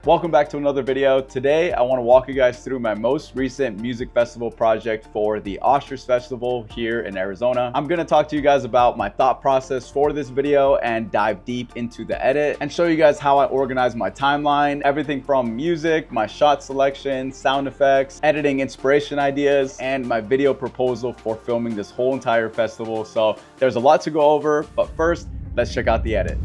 Welcome back to another video. Today, I want to walk you guys through my most recent music festival project for the Ostrich Festival here in Arizona. I'm going to talk to you guys about my thought process for this video and dive deep into the edit and show you guys how I organize my timeline, everything from music, my shot selection, sound effects, editing inspiration ideas, and my video proposal for filming this whole entire festival. So there's a lot to go over, but first, let's check out the edit.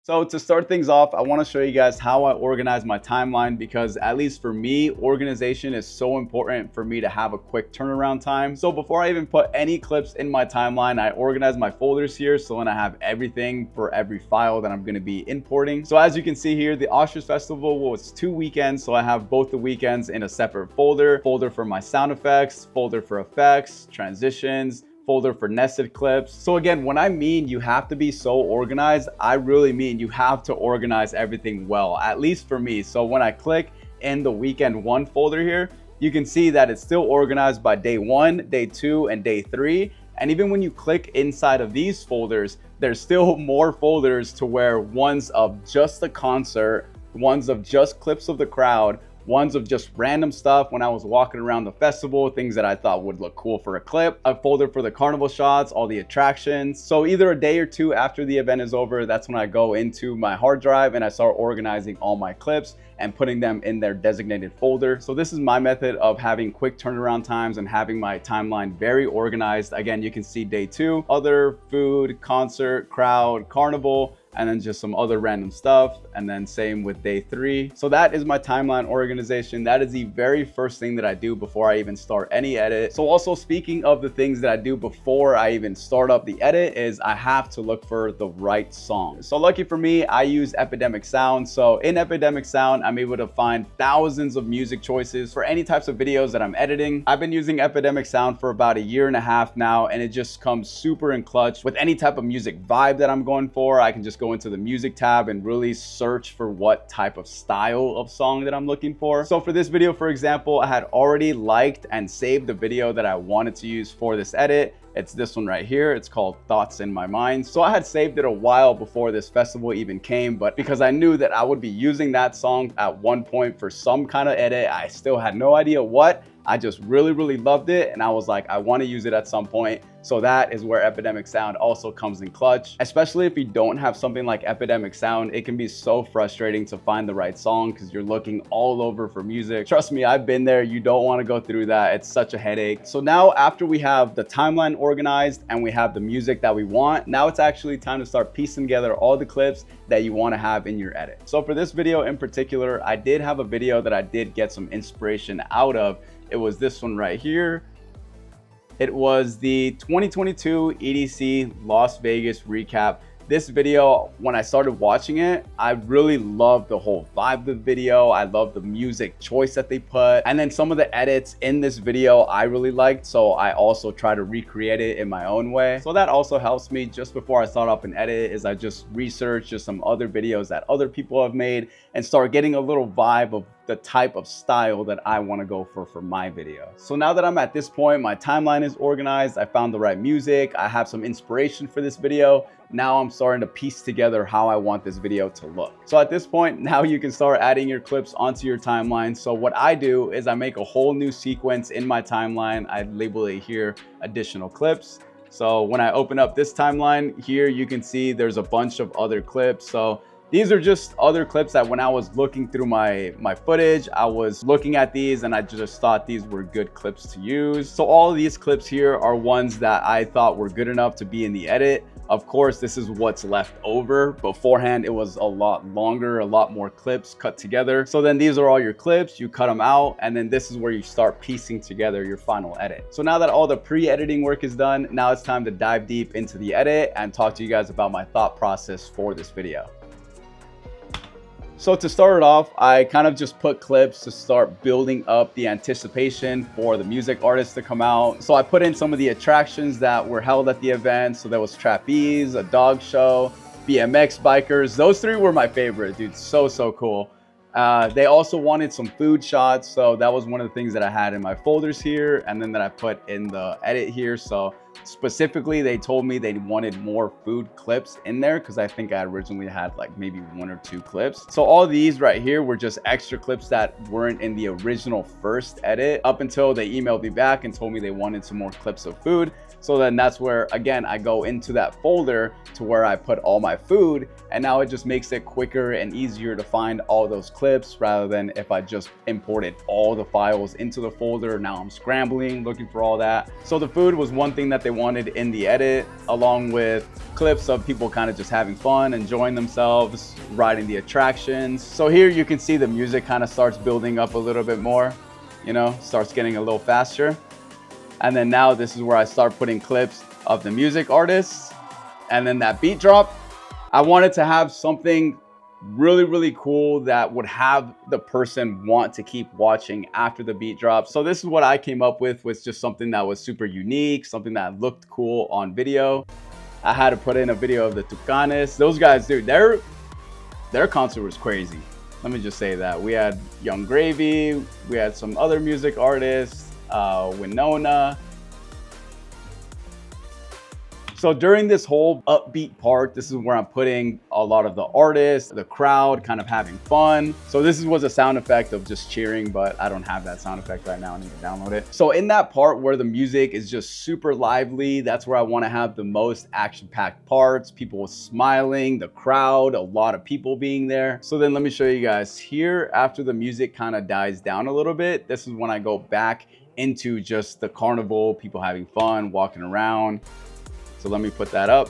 So to start things off, I want to show you guys how I organize my timeline because at least for me, organization is so important for me to have a quick turnaround time. So before I even put any clips in my timeline, I organize my folders here so then I have everything for every file that I'm going to be importing. So as you can see here, the Ostrich Festival was 2 weekends. So I have both the weekends in a separate folder for my sound effects, folder for effects, transitions, folder for nested clips. So again, when I mean you have to be so organized, I really mean you have to organize everything well, at least for me. So when I click in the weekend 1 folder here, you can see that it's still organized by day 1, day 2, and day 3. And even when you click inside of these folders, there's still more folders to where ones of just the concert, ones of just clips of the crowd, ones of just random stuff when I was walking around the festival, things that I thought would look cool for a clip, a folder for the carnival shots, all the attractions. So either a day or 2 after the event is over, that's when I go into my hard drive and I start organizing all my clips and putting them in their designated folder. So this is my method of having quick turnaround times and having my timeline very organized. Again, you can see day 2, other, food, concert, crowd, carnival, and then just some other random stuff. And then same with day 3. So that is my timeline organization. That is the very first thing that I do before I even start any edit. So also speaking of the things that I do before I even start up the edit is I have to look for the right song. So lucky for me, I use Epidemic Sound. So in Epidemic Sound, I'm able to find thousands of music choices for any types of videos that I'm editing. I've been using Epidemic Sound for about 1.5 years now, and it just comes super in clutch with any type of music vibe that I'm going for. I can just go into the music tab and really search for what type of style of song that I'm looking for. So for this video, for example, I had already liked and saved the video that I wanted to use for this edit. It's this one right here. It's called Thoughts in My Mind. So I had saved it a while before this festival even came, but because I knew that I would be using that song at one point for some kind of edit, I still had no idea what. I just really loved it, and I was like, I want to use it at some point. So that is where Epidemic Sound also comes in clutch. Especially if you don't have something like Epidemic Sound, it can be so frustrating to find the right song because you're looking all over for music. Trust me, I've been there. You don't want to go through that. It's such a headache. So now after we have the timeline organized and we have the music that we want, now it's actually time to start piecing together all the clips that you want to have in your edit. So for this video in particular, I did have a video that I did get some inspiration out of. It was this one right here. It was the 2022 EDC Las Vegas recap. This video, when I started watching it, I really loved the whole vibe of the video. I loved the music choice that they put. And then some of the edits in this video I really liked. So I also try to recreate it in my own way. So that also helps me just before I start up an edit is I just research just some other videos that other people have made and start getting a little vibe of the type of style that I want to go for my video. So now that I'm at this point, my timeline is organized. I found the right music. I have some inspiration for this video. Now I'm starting to piece together how I want this video to look. So at this point, now you can start adding your clips onto your timeline. So what I do is I make a whole new sequence in my timeline. I label it here additional clips. So when I open up this timeline here, you can see there's a bunch of other clips. So these are just other clips that when I was looking through my footage, I was looking at these and I just thought these were good clips to use. So all of these clips here are ones that I thought were good enough to be in the edit. Of course, this is what's left over. Beforehand, it was a lot longer, a lot more clips cut together. So then these are all your clips, you cut them out, and then this is where you start piecing together your final edit. So now that all the pre-editing work is done, now it's time to dive deep into the edit and talk to you guys about my thought process for this video. So to start it off, I kind of just put clips to start building up the anticipation for the music artists to come out. So I put in some of the attractions that were held at the event. So there was trapeze, a dog show, BMX bikers. Those three were my favorite, dude. So cool. They also wanted some food shots. So that was one of the things that I had in my folders here and then that I put in the edit here. So specifically, they told me they wanted more food clips in there because I think I originally had like maybe 1 or 2 clips. So all these right here were just extra clips that weren't in the original first edit up until they emailed me back and told me they wanted some more clips of food. So then that's where, again, I go into that folder to where I put all my food, and now it just makes it quicker and easier to find all those clips rather than if I just imported all the files into the folder. Now I'm scrambling, looking for all that. So the food was one thing that they wanted in the edit, along with clips of people kind of just having fun, enjoying themselves, riding the attractions. So here you can see the music kind of starts building up a little bit more, you know, starts getting a little faster. And then now this is where I start putting clips of the music artists. And then that beat drop, I wanted to have something really cool that would have the person want to keep watching after the beat drop. So this is what I came up with, was just something that was super unique, something that looked cool on video. I had to put in a video of the Tucanes. Those guys, dude, their concert was crazy. Let me just say that. We had Young Gravy, we had some other music artists, Winona. So during this whole upbeat part, this is where I'm putting a lot of the artists, the crowd kind of having fun. So this was a sound effect of just cheering, but I don't have that sound effect right now. I need to download it. So in that part where the music is just super lively, that's where I want to have the most action-packed parts, people smiling, the crowd, a lot of people being there. So then let me show you guys here. After the music kind of dies down a little bit, this is when I go back into just the carnival, people having fun, walking around. So let me put that up.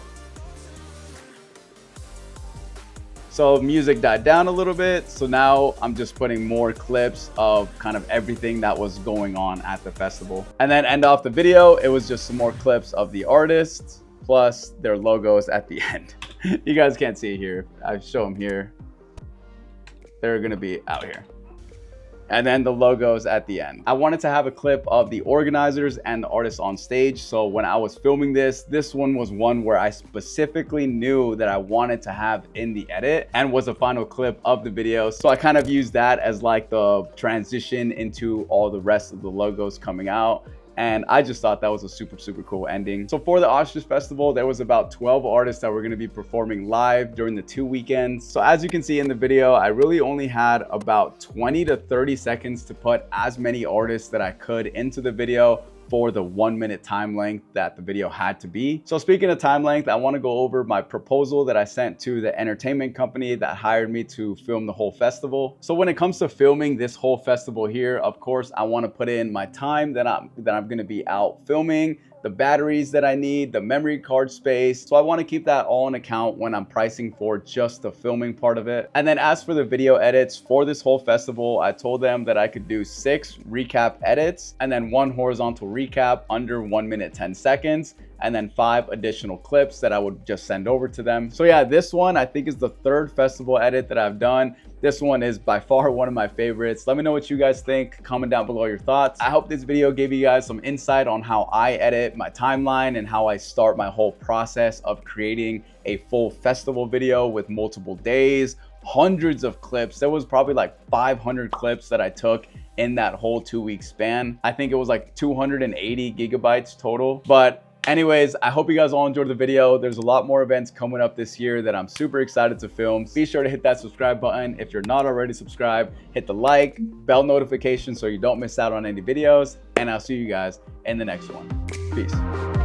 So music died down a little bit. So now I'm just putting more clips of kind of everything that was going on at the festival. And then end off the video, it was just some more clips of the artists plus their logos at the end. You guys can't see it here. I show them here. They're gonna be out here. And then the logos at the end. I wanted to have a clip of the organizers and the artists on stage. So when I was filming this one was one where I specifically knew that I wanted to have in the edit and was a final clip of the video. So I kind of used that as like the transition into all the rest of the logos coming out. And I just thought that was a super cool ending. So for the Ostrich Festival, there was about 12 artists that were gonna be performing live during the 2 weekends. So as you can see in the video, I really only had about 20 to 30 seconds to put as many artists that I could into the video for the 1 minute time length that the video had to be. So speaking of time length, I want to go over my proposal that I sent to the entertainment company that hired me to film the whole festival. So when it comes to filming this whole festival here, of course, I want to put in my time that I'm going to be out filming, the batteries that I need, the memory card space. So I want to keep that all in account when I'm pricing for just the filming part of it. And then as for the video edits for this whole festival, I told them that I could do 6 recap edits and then 1 horizontal recap under 1 minute 10 seconds. And then 5 additional clips that I would just send over to them. So yeah, this one I think is the 3rd festival edit that I've done. This one is by far one of my favorites. Let me know what you guys think. Comment down below your thoughts. I hope this video gave you guys some insight on how I edit my timeline and how I start my whole process of creating a full festival video with multiple days, hundreds of clips. There was probably like 500 clips that I took in that whole 2-week span. I think it was like 280 gigabytes total. But anyways, I hope you guys all enjoyed the video. There's a lot more events coming up this year that I'm super excited to film. Be sure to hit that subscribe button. If you're not already subscribed, hit the like, bell notification so you don't miss out on any videos. And I'll see you guys in the next one. Peace.